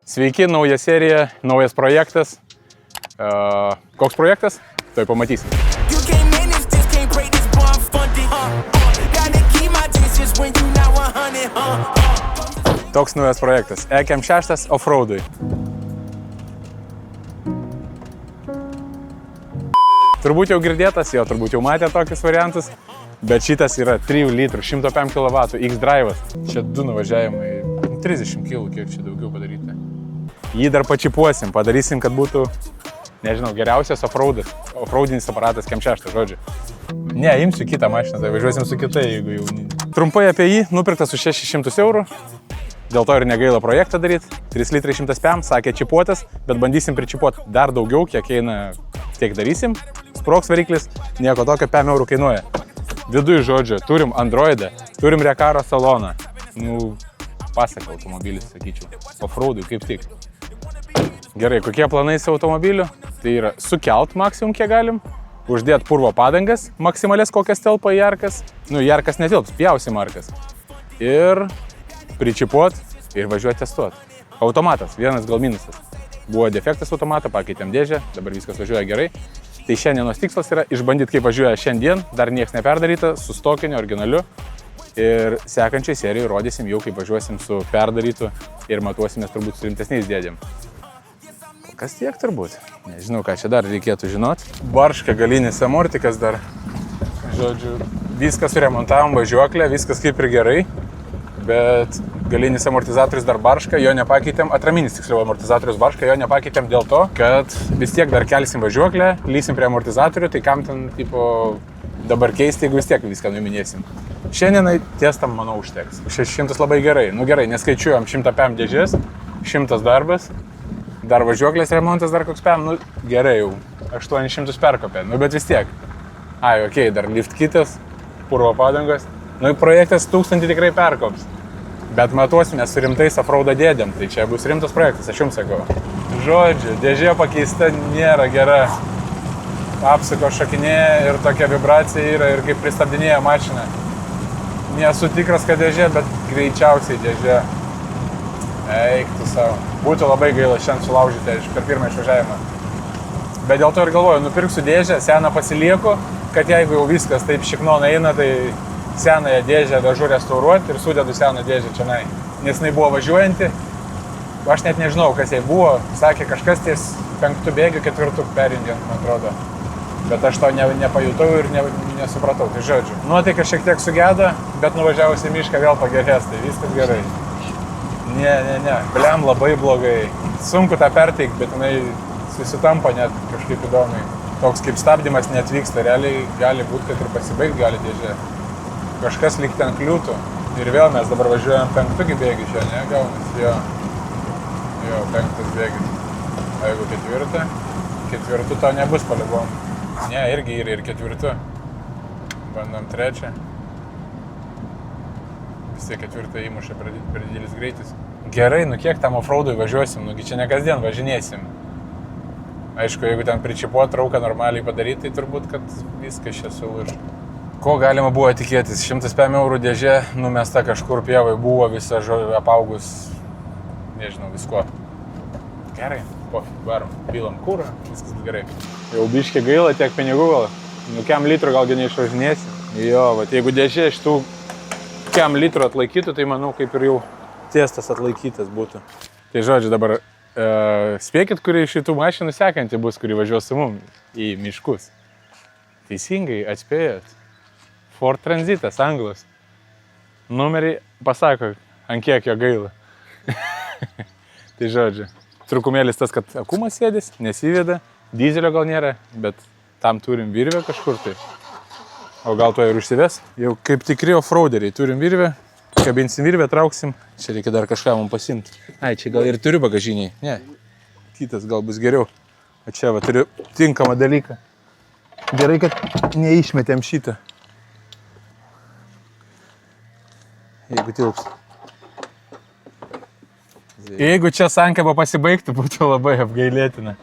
Sveiki, nauja serija, naujas projektas. Koks projektas? Tuoj pamatysim. Toks naujas projektas. EKM6 offroadui. Turbūt jau girdėtas, jo turbūt jau matė tokius variantus, bet šitas yra 3 litrų, 105 kW X-Drive'as. Čia 2 nuvažiavimai, 30 kg, kiek čia daugiau padaryti. Jį dar pačipuosim, padarysim, kad būtų, nežinau, geriausias offroadinis aparatas KM6, žodžiu. Ne, imsiu kitą mašiną, tai važiuosim su kitai, jeigu jau... Trumpai apie jį, nupirktas už 600 eurų, dėl to ir negaila projektą daryti. 3 litrai 100 PM, sakė čipuotas, bet bandysim pričipuoti dar daugiau, kiek eina, tiek darysim. Sprogs variklis, nieko tokio, 5 eurų kainuoja. Viduj, žodžiu, turim Androidą, turim Recaro saloną. Nu, pasaka automobilis, sakyčiau. Offroadui kaip tik. Gerai, kokie planai su automobiliu? Tai yra sukelt maksimum, kiek galim, uždėti purvo padangas, maksimalės kokias telpa į arkas. Nu, į arkas netilps, pjausim arkas. Ir pričipuot ir važiuoti testuot. Automatas, vienas gal minusas. Buvo defektas automato, pakeitėm dėžę, dabar viskas važiuoja gerai. Tai šiandienos tikslas yra išbandyti, kaip važiuoja šiandien, dar nieks neperdaryta, su stokiniu, originaliu. Ir sekančiai serijai rodysim jau, kaip važiuosim su perdarytu ir matuosimės turbūt su rimtesniais dėdėm. Kas tiek turbūt? Nežinau, ką čia dar reikėtų žinot. Barška, galinis amortikas dar. Žodžiu, viskas suremontavom važiuoklę, viskas kaip ir gerai, bet galinis amortizatorius dar barška, jo nepakeitėm, atraminis tiksliau amortizatorius barška, jo nepakeitėm dėl to, kad vis tiek dar kelsim važiuoklę, lysim prie amortizatorių, tai kam ten, tipo, dabar keisti, jeigu vis tiek viską numinėsim. Šiandienai tiestam, manau, užteks. 600 labai gerai. Nu gerai, neskaičiuojam 100 PM dėžės, 100 darbas, dar važiuoklės remontas, dar koks PM, nu gerai jau, 800 perkopė, nu bet vis tiek. Ai, okei, dar lift kitas, purvo padangos, nu projektas 1000 tikrai perkops. Bet matuosime su rimtais offroado dėdėm, tai čia bus rimtas projektas, aš jums sakau. Žodžiu, dėžė pakeista nėra gera. Apsuko šakinėja ir tokia vibracija yra ir kaip pristabdinėja mašiną. Nesu tikras, kad dėžė, bet greičiausiai dėžė. Eik tu savo. Būtų labai gaila šiandien sulaužyti per pirmą išvažiavimą. Bet dėl to ir galvoju, nupirksiu dėžę, seną pasilieku, kad jeigu jau viskas taip šiknon eina, tai senąją dėžę vežu restauruoti ir sudedu seną dėžę čionai. Nes jinai buvo važiuojanti, aš net nežinau, kas jai buvo, sakė kažkas ties 5 bėgių 4 perjungiant, man atrodo. Bet aš to nepajutau ir nesupratau, tai žodžiu. Nuotaika šiek tiek sugeda, bet nuvažiavus į mišką vėl pagerės, tai viskas gerai. Ne, bliam labai blogai. Sunku tą perteikti, bet jinai susitampa net kažkaip įdomiai. Toks kaip stabdymas neatvyksta, realiai gali būti, kad ir pasibaigti gali dėžė. Kažkas lyg ten kliūtų. Ir vėl mes dabar važiuojam 5 bėgių čia, ne, gaunasi, jo, 5 bėgių. O jeigu 4 to nebus palibom. Ne, irgi yra ir 4. Bandom 3. Vis tiek 4 įmuša per didelis greitis. Gerai, nu kiek tam offroadui važiuosim, nugi čia ne kasdien važinėsim. Aišku, jeigu ten pričipuot trauką normaliai padaryti, tai turbūt, kad viskas čia sulūž. Ko galima buvo tikėtis? 100 PM eurų dėžė numesta kažkur pievai, buvo visa apaugus, nežinau, visko. Gerai, varom, pilam kurą, viskas gerai. Jau biškį gaila, tiek pinigų gal, nu kiam litrų galgi neišvažinėsi. Jo, vat jeigu dėžė iš tų kiam litrų atlaikytų, tai manau kaip ir jau tiestas atlaikytas būtų. Tai žodžiu, dabar spėkit, kuri iš šitų mašinų sekanti bus, kuri važiuos su mum į miškus. Teisingai, atspėjot. Ford Transitas, anglas. Numerį pasako, ant kiek jo gaila. Tai žodžiu, trukumėlis tas, kad akumas sėdės, nesiveda, dizelio gal nėra, bet tam turim virvę kažkur tai. O gal to ir užsives? Jau kaip tikri offroaderiai, turim virvę, kabinsim virvę, trauksim. Čia reikia dar kažką mums pasimti. Ai, čia gal ir turiu bagažiniai. Ne, kitas gal bus geriau. O čia va, turiu tinkamą dalyką. Gerai, kad neišmetėm šitą. Jeigu tilps. Jeigu čia sankaba pasibaigtų, būtų labai apgailėtina.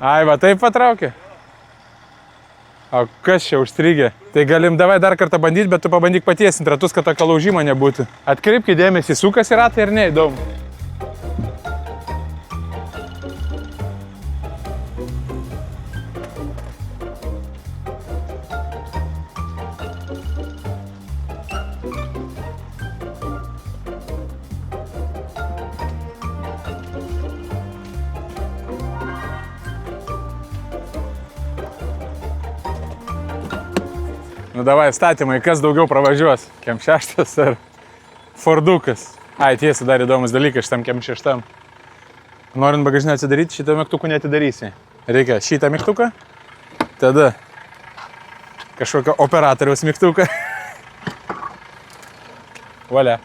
Ai, va taip patraukė. O kas čia užstrigė? Tai galim davai dar kartą bandyti, bet tu pabandyk patiesinti ratus, kad tokio laužimo nebūtų. Atkreipkite dėmesį, sukasi ratai ar ne, įdomu. Nu davai statymai, kas daugiau pravažiuos, kem 6 ar Fordukas. Ai, tiesa, dar įdomus dalykas šitam kem 6. Norint bagažinę atsidaryti, šitą mygtuką neatidarysi. Reikia šitą mygtuką, tada kažkokio operatoriaus mygtuką. Valia.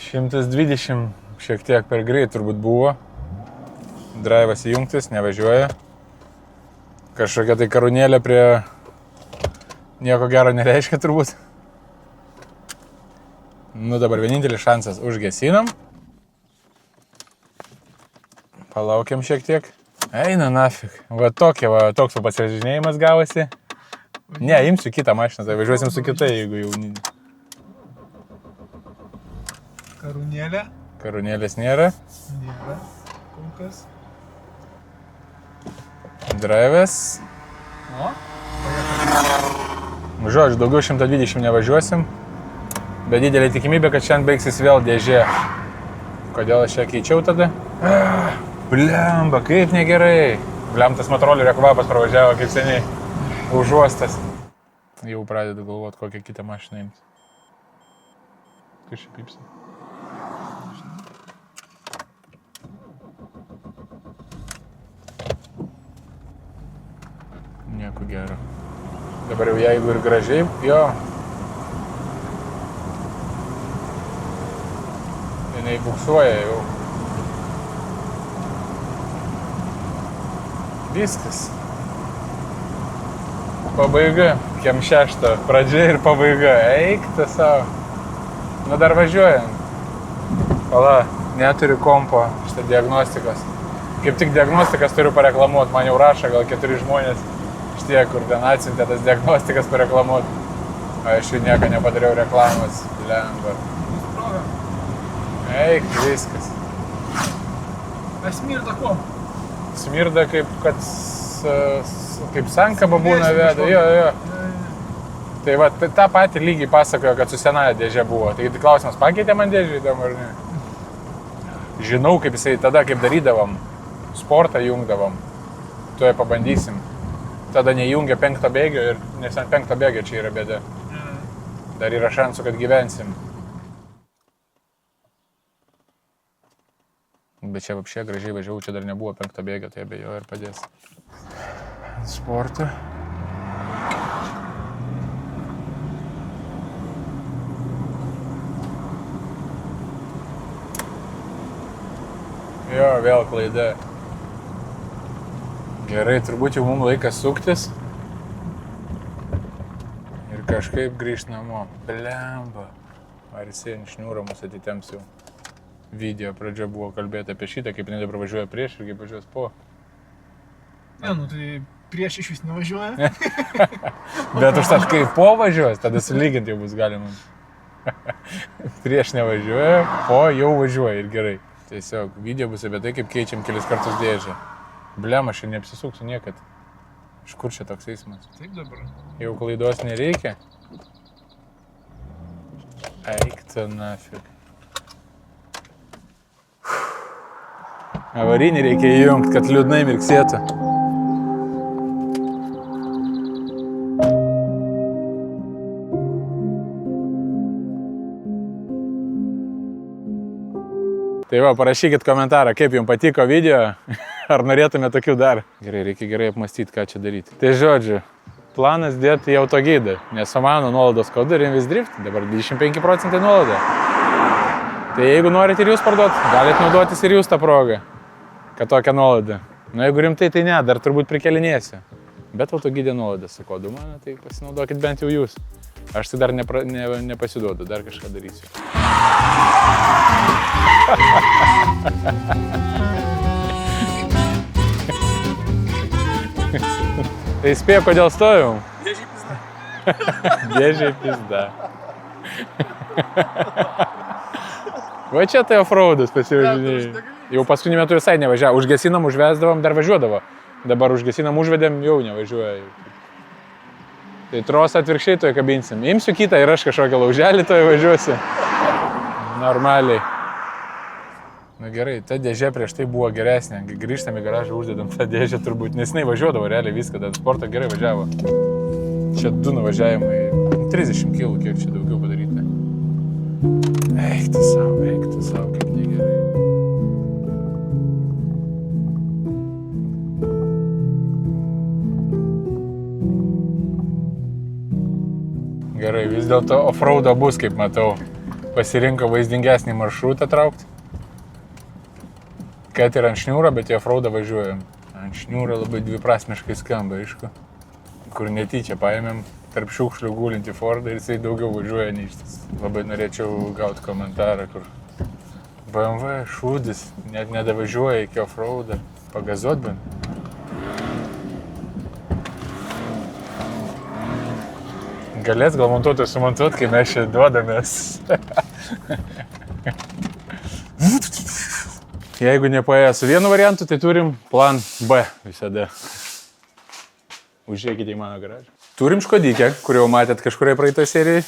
120 šiek tiek per greit turbūt buvo. Drivas įjungtis, nevažiuoja. Kažkokia tai karūnėlė prie... Nieko gero nereiškia turbūt. Nu dabar vienintelis šansas užgesinam. Palaukiam šiek tiek. Eina nafik. Va toks pasivažinėjimas gavosi. Ne, imsiu kitą mašiną, tai važiuosim su kitai, jeigu jau... Karūnėlė? Karūnėlės nėra. Nėra. Kol kas. Drives. O? Žodžiu, daugiau 120 nevažiuosim, bet didelė tikimybė, kad šiandien baigsis vėl dėžė. Kodėl aš ją keičiau tada? Blemba, kaip negerai. Blem, tas Motorolerio kvapas pravažiavo kaip seniai užuostas. Jau pradedu galvoti, kokią kitą mašiną imti. Kas čia pypsi? Nieko gero. Dabar jau jeigu ir gražiai, jo. Jinai buksuoja jau. Viskas. Pabaiga. Kem 6. Pradžia ir pabaiga. Eik tą savo. Nu dar važiuojant. Pala, neturiu kompo šitą diagnostikos. Kaip tik diagnostikas turiu pareklamuoti. Man jau rašo gal 4 žmonės. Šitie, kur ten atsintė tas diagnostikas pareklamuot. O aš jų nieko nepadariau reklamos. Lengva. Eik, viskas. Smirda kuo? Smirda kaip, kaip sankaba būna veda. Jo. Tai va, tą patį lygiai pasakojo, kad su senaja dėžė buvo. Tai klausimas, pakeitė man dėžį įdomu ar ne? Žinau, kaip jisai tada, kaip darydavom. Sportą jungdavom. Tuoj pabandysim. Tada nejungia 5 bėgio ir nes ant 5 bėgio čia yra bėda. Dar yra šansų, kad gyvensim. Bet čia apšė gražiai važiavau, čia dar nebuvo 5 bėgio, tai abejoju ir padės. Sportą. Jo, vėl klaida. Gerai, turbūt jau mums laikas suktis ir kažkaip grįžti namo. Blemba. Ar jisai ant šniūro mus atitemps jau. Video pradžia buvo kalbėti apie šitą, kaip jinai dabar važiuoja prieš ir kaip važiuos po. Ne, nu tai prieš iš vis nevažiuoja. Bet užtat, kai po važiuos, tada sulyginti jau bus galima. Prieš nevažiuoja, po jau važiuoja ir gerai. Tiesiog video bus apie tai, kaip keičiam kelis kartus dėžę. Blem, aš čia neapsisuksiu niekad. Iš kur čia toks eismas? Taip dabar. Jau klaidos nereikia. Eik tu nafik. Avarinį reikia įjungti, kad liūdnai mirksėtų. Tai va, parašykit komentarą, kaip jums patiko video, ar norėtume tokių dar. Gerai, reikia gerai apmastyti, ką čia daryti. Tai žodžiu, planas dėti į autogidą, nes su mano nuolaidos kodu ir Invis Drift, dabar 25% nuolaida. Tai jeigu norite ir jūs parduoti, galite naudotis ir jūs tą progą, kad tokią nuolaidą. Nu jeigu rimtai, tai ne, dar turbūt prikelinėsiu. Bet autogidė nuolaida su kodu mano, tai pasinaudokit bent jau jūs. Aš tai dar nepasiduodu, dar kažką darysiu. Tai spėjo, kodėl stovim? Dėžiai pizda. Va čia tai offroadas pasivažinėjai. Jau paskutinį metu visai nevažiavo. Užgesinam, užvesdavom, dar važiuodavo. Dabar užgesinam, užvedėm, jau nevažiuoja. Tai trosą atvirkščiai toje kabinsim. Imsiu kitą ir aš kažkokią lauželį toje važiuosiu. Normaliai. Na gerai, ta dėžė prieš tai buvo geresnė. Grįžtam į garažą, uždedam tą dėžę turbūt. Nes jinai važiuodavo realiai viską, ten sportą gerai važiavo. Čia 2 nuvažiavimai. 30 kg, kiek čia daugiau padaryta. Eik tu savo, kaip negerai. Gerai, vis dėlto offroado bus, kaip matau. Pasirinko vaizdingesnį maršrutą traukti. Kad ir ant šniūro, bet į offroadą važiuojam. Ant šniūro labai dviprasmiškai skamba, aišku. Kur netyčia paėmėm tarp šiukšlių gulinti Fordą ir jisai daugiau važiuoja nei šitas. Labai norėčiau gauti komentarą, kur BMW šūdis, net nedavažiuoja iki offroadą. Pagazuot bent. Galės gal montuoti ir sumontuoti, kai mes čia duodamės. Jeigu nepaėjo su vienu variantu, tai turim plan B visada. Užžiūrėkite į mano garažą. Turim Škodykę, kur jau matėt kažkurioje praeitoje serijoje.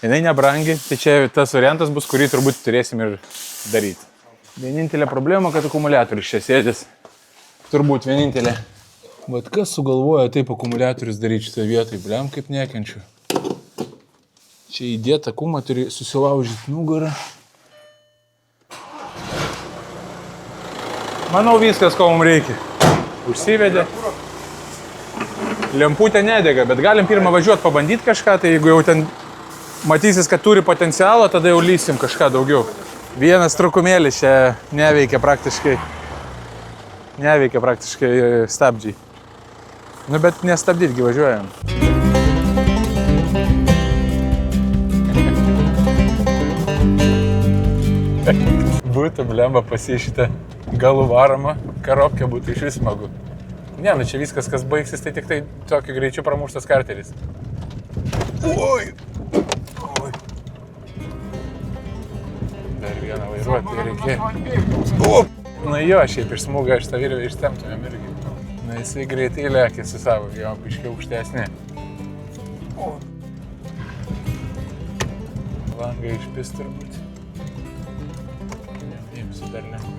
Jinai nebrangi, tai čia tas variantas bus, kurį turbūt turėsim ir daryti. Vienintelė problema, kad akumuliatorius čia sėdės. Turbūt vienintelė. Bet kas sugalvoja taip akumuliatorius daryti šitą vietą, bliam kaip nekenčiu. Čia įdėt akumą turi susilaužyti nugarą. Manau viskas, ko mums reikia. Užsivedė. Lemputė nedega, bet galim pirmą važiuoti pabandyti kažką, tai jeigu jau ten matysis, kad turi potencialo, tada jau lysim kažką daugiau. Vienas trukumėlis čia neveikia praktiškai stabdžiai. Nu, bet nestabdytgi važiuojam. Būtų, blemba, šitą galų varomą karobkę būtų iš vis smagu. Ne, nu čia viskas, kas baigsis, tai tik tai tokiu greičiu pramuštas karteris. Oi! Dar vieną vairuoti reikėjo. Na jo, šiaip iš smūgą aš tą virvę ištemtumėm irgi. Na jisai greitai lėkė su savo, jo biškiai aukštesnė. Langą išpis turbūt. Neimsiu dar lengvai.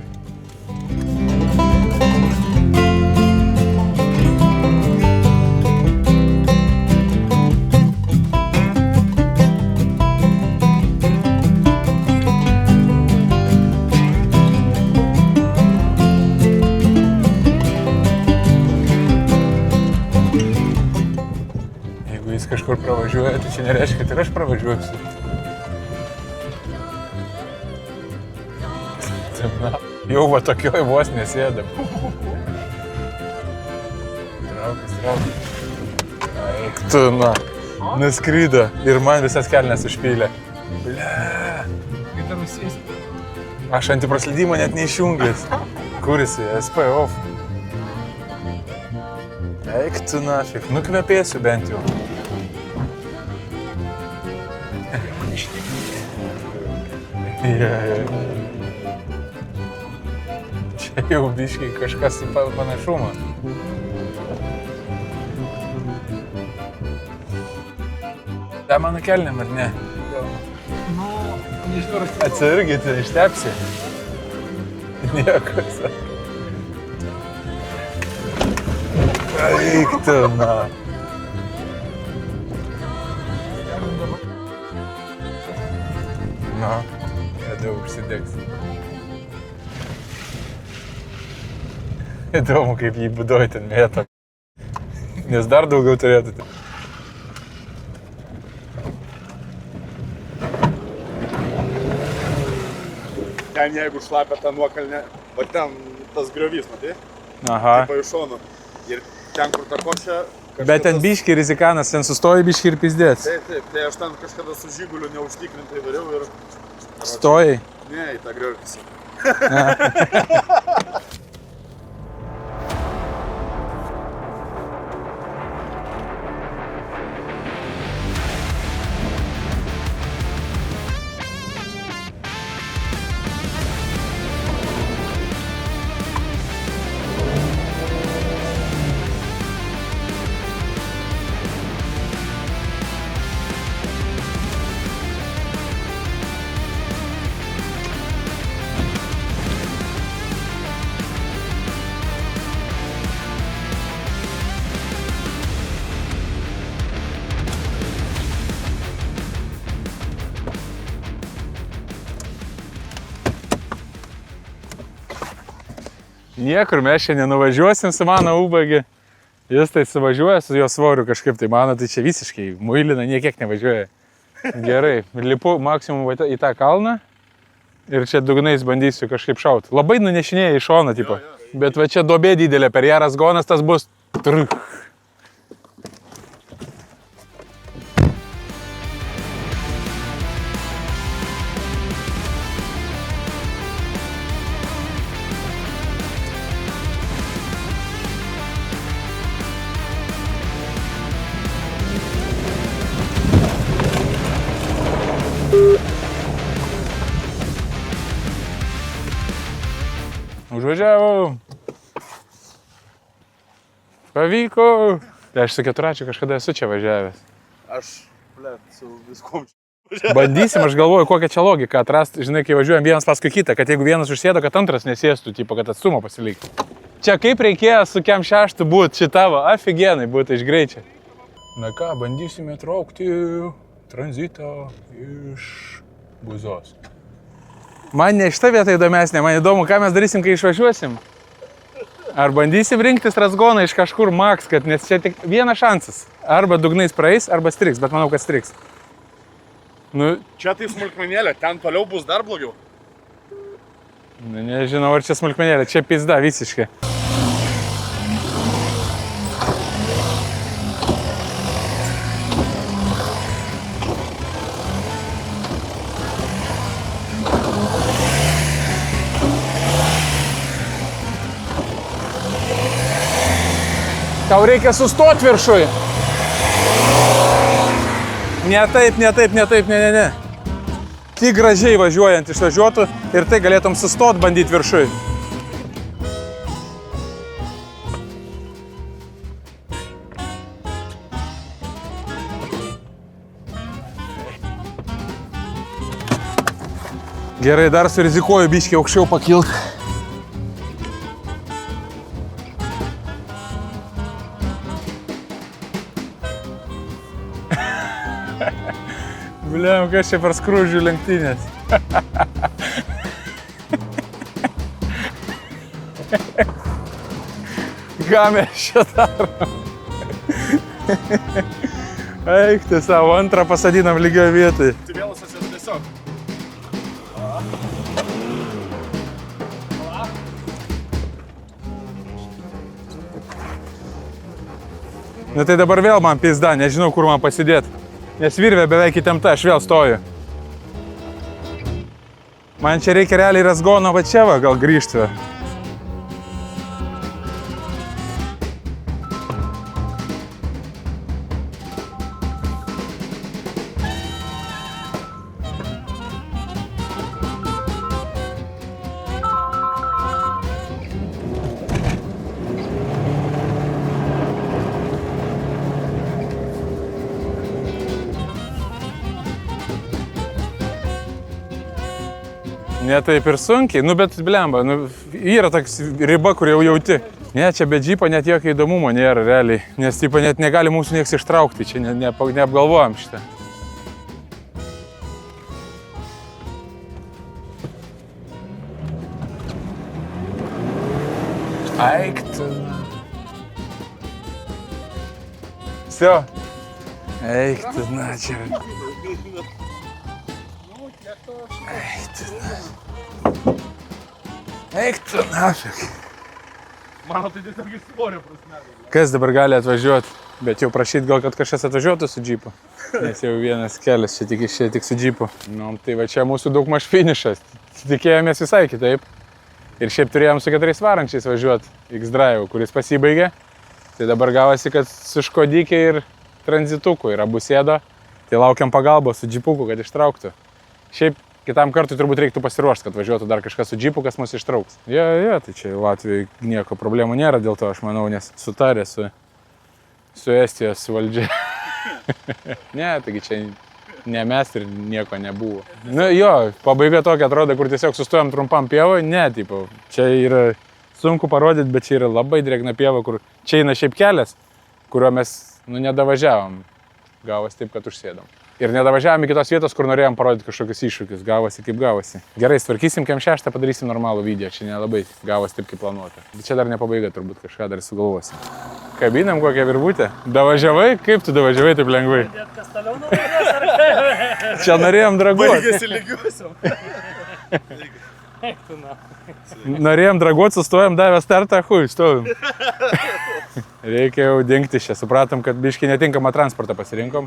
Jeigu jis kažkur pravažiuoja, tai čia nereiškia, kad ir aš pravažiuosiu. Na, jau va tokioj vos nesėdam. Traukis. Eik tu, na. Nuskrydo ir man visas kelnes užpylė. Ble. Kaip dar nusėsti? Aš antipraslydimo net neišjungęs. Kur jisai? SP off. Eik tu, nafik. Nukvepėsiu bent jau. Čia jau biškiai kažkas į panašumą. Tai mano kelniam, ar ne? Nu, nežinau, ar Atsargiai, tai ištepsi. Nieko, sako. Eik tu, na. Na, kada užsidegs. Įdomu, kaip jį būdoj ten mėto. Nes dar daugiau turėtų. Ten jeigu šlapia tą nuokalnę, va ten tas griovys, matai? Aha. Taip iš šono. Ir ten, kur ta košia... Bet ten biški rizikanas, ten sustoji biški ir pizdėts. Taip, tai aš ten kažkada su žiguliu neužtikrintai variau ir... Stojai? Ne, į tą griovys. Niekur mes čia nenuvažiuosim su mano ubagi. Jis tai suvažiuoja su jo svoriu kažkaip, tai mano tai čia visiškai muilina, niekiek nevažiuoja. Gerai, lipu maksimum į tą kalną ir čia dugnais bandysiu kažkaip šauti. Labai nunešinėja į šoną, tipo. Bet va čia duobė didelė, per ją razgonas tas bus. Užvažiavau. Pavyko. Tai aš su keturačiu kažkada esu čia važiavęs. Aš, su viskom. Bandysim, aš galvoju, kokią čia logiką atrasti, žinai, kai važiuojam vienas paskui kitą, kad jeigu vienas užsėdo, kad antras nesėstų, tipo, kad atstumą pasilikti. Čia kaip reikėjo su kem šeštu būti šitavo, aфиgenai būtų iš greičio. Na ką, bandysime traukti tranzitą iš Buzos. Man ne šita vieta įdomesnė, man įdomu, ką mes darysim, kai išvažiuosim. Ar bandysim rinktis razgoną iš kažkur maks, kad nes čia tik vienas šansas. Arba dugnais praeis, arba striks, bet manau, kad striks. Nu, Čia tai smulkmenėlė, ten toliau bus dar blogiau. nu, nežinau, ar čia smulkmenėlė, čia pizda visiškai. Tau reikia sustoti viršui. Ne taip, ne. Tik gražiai važiuojant išvažiuotų ir tai galėtum sustot bandyti viršui. Gerai, dar surizikuoju biškį aukščiau pakilt. Bliam, kas čia per skrūžių lenktynės. Ką mes čia darom? Eik, tai savo antrą pasadinam lygioje vietoje. Tai vėl esu tiesiog. Nu tai dabar vėl man pizda, nežinau kur man pasidėti. Nes virvė beveik įtempta, aš vėl stoju. Man čia reikia realiai razgono va čia va, gal grįžti. Ne taip ir sunkiai, nu bet blemba, nu, yra toks riba, kur jau jauti. Ne, čia be džipo net jokio įdomumo nėra realiai, nes tipo, net negali mūsų nieks ištraukti, čia neapgalvojam šitą. Eik tu. Всё. Eik tu, na čia. Eik tu, nafik. Mano tai tiesiog iš svorio prasme. Kas dabar gali atvažiuoti? Bet jau prašyti gal, kad kažkas atvažiuotų su džipu. Nes jau vienas kelias, čia tik su džipu. Nu, tai va čia mūsų daugmaž finišas. Tikėjomės visai kitaip. Ir šiaip turėjom su 4 varančiais važiuoti X-Drive, kuris pasibaigė. Tai dabar gavosi, kad su Škodikė ir tranzituku ir abu sėdo. Tai laukiam pagalbos su džipuku, kad ištrauktų. Šiaip kitam kartui turbūt reiktų pasiruošti, kad važiuotų dar kažkas su džipu, kas mus ištrauks. Jo, tai čia Latvijoje nieko problemų nėra dėl to, aš manau, nes sutarė su Estijos valdžia. Ne, taigi čia ne mes ir nieko nebuvo. Nu jo, pabaiga tokia atrodo, kur tiesiog sustojom trumpam pievoje, ne, tipo, čia yra sunku parodyti, bet čia yra labai drėgna pieva, kur čia eina šiaip kelias, kuriuo mes, nedavažiavom. Gavos taip, kad užsėdom. Ir nedavažiavome iki tos vietos, kur norėjom parodyti kažkokius iššūkius. Gavosi kaip gavosi. Gerai, tvarkysim kem 6, padarysim normalų video. Čia nelabai gavosi taip, kaip planuota. Bet čia dar ne pabaiga, turbūt kažką dar sugalvosim. Kabinam kokią virvutę. Davažiavai? Kaip tu davažiavai taip lengvai? Čia norėjom draguoti. Baigėsi lygiuosiam. Norėjom draguoti, sustojom, davė startą, hui, stovim. Reikia jau dingti čia. Supratom, kad biškai netinkamą transportą pasirinkom.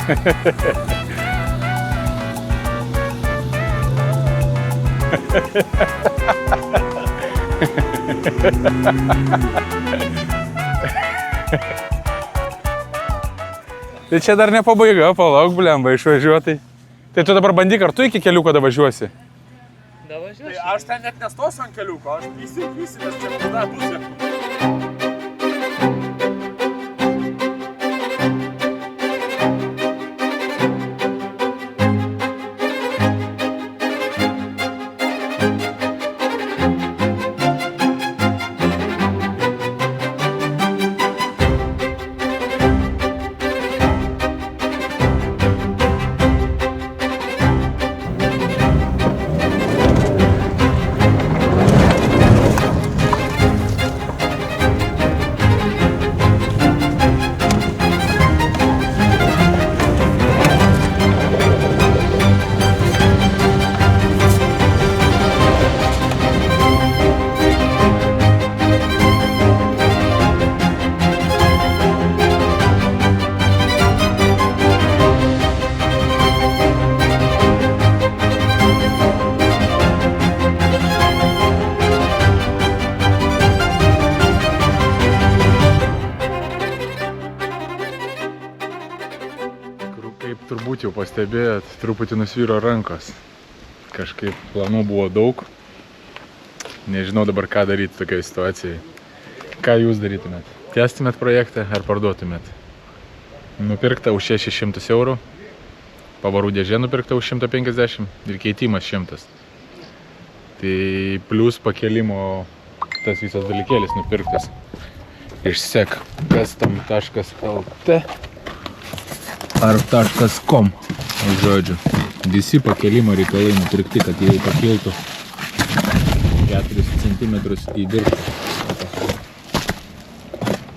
Tai čia dar ne pabaiga, palauk, blemba, išvažiuotai. Tai tu dabar bandyk, ar tu iki keliuko davažiuosi? Tai aš ten net nestosiu ant keliuko, aš vysi, nes čia tada pusė. Turbūt jau pastebėjot, truputį nusvyro rankos. Kažkaip planų buvo daug. Nežinau dabar, ką daryti tokiai situacijai. Ką jūs darytumėt? Tęstumėt projektą ar parduotumėt? Nupirkta už 600 eurų. Pavarų dėžė nupirkta už 150 ir keitimas 100. Tai plus pakelimo tas visas dalykėlis nupirktas. Išsek custom.lt ar .com, žodžiu. Visi pakelimo reikalai nupirkti, kad jie pakiltų 4 cm į viršų.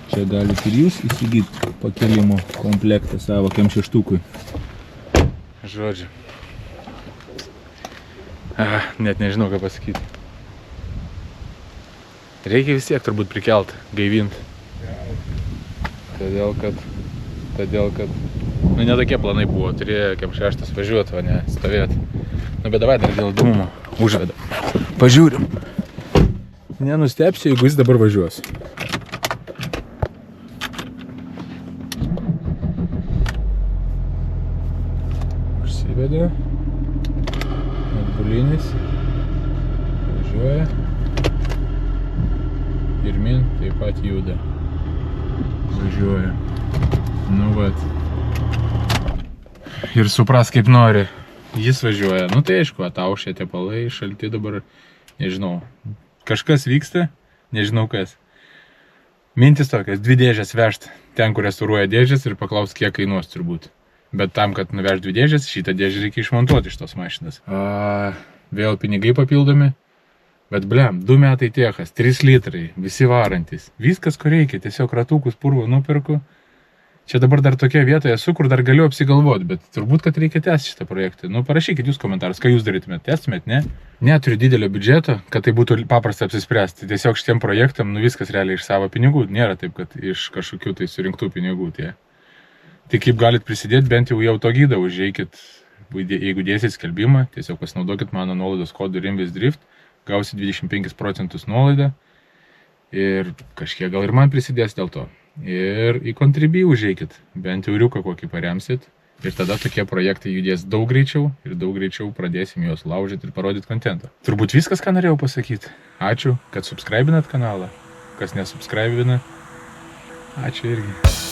Čia galite ir jūs įsigyti pakelimo komplektą savo M6. Žodžiu. Net nežinau, ką pasakyti. Reikia vis tiek turbūt prikelt, gaivint. Todėl kad nu, netokie planai buvo, turėjo M6 važiuoti, o ne stovėti. Nu, bet davai dar dėl įdomumo užveda. Pažiūrim. Nenustepsiu, jeigu jis dabar važiuos. Užsivedė. Atbulinis. Važiuoja. Pirmin taip pat juda. Važiuoja. Nu, vat. Ir supras kaip nori. Jis važiuoja. Nu tai aišku, ataušė tepalai, šalti dabar, nežinau. Kažkas vyksta, nežinau kas. Mintis tokias, 2 dėžės vežt ten, kur restauruoja dėžės ir paklaus, kiek kainuos turbūt. Bet tam, kad nuvežt 2 dėžės, šitą dėžę reikia išmontuoti iš tos mašinas. Vėl pinigai papildomi. Bet blem, 2 metai tiechas, 3 litrai, visi varantis. Viskas, ko reikia, tiesiog ratukus purvo nupirku. Čia dabar dar tokia vietoje esu, kur dar galiu apsigalvoti, bet turbūt, kad reikia tęsti šitą projektą. Nu, parašykit jūs komentarus, ką jūs darytumėt, tęstumėt, ne? Neturiu didelio biudžeto, kad tai būtų paprasta apsispręsti. Tiesiog šitiem projektam, nu viskas realiai iš savo pinigų. Nėra taip, kad iš kažkokių tai surinktų pinigų tie. Tai kaip galit prisidėti, bent jau to gydą užeikit, jeigu dėsit skelbimą, tiesiog pasinaudokit mano nuolaidos kodu RIMVISDRIFT, gausit 25% nuolaidą ir kažkiek gal ir man prisidės dėl to. Ir į Contribui užeikit, bent euriuką kokį paremsit ir tada tokie projektai judės daug greičiau ir daug greičiau pradėsim juos laužyti ir parodyti kontentą. Turbūt viskas, ką norėjau pasakyti. Ačiū, kad subscribinat kanalą, kas nesubscribina, ačiū irgi.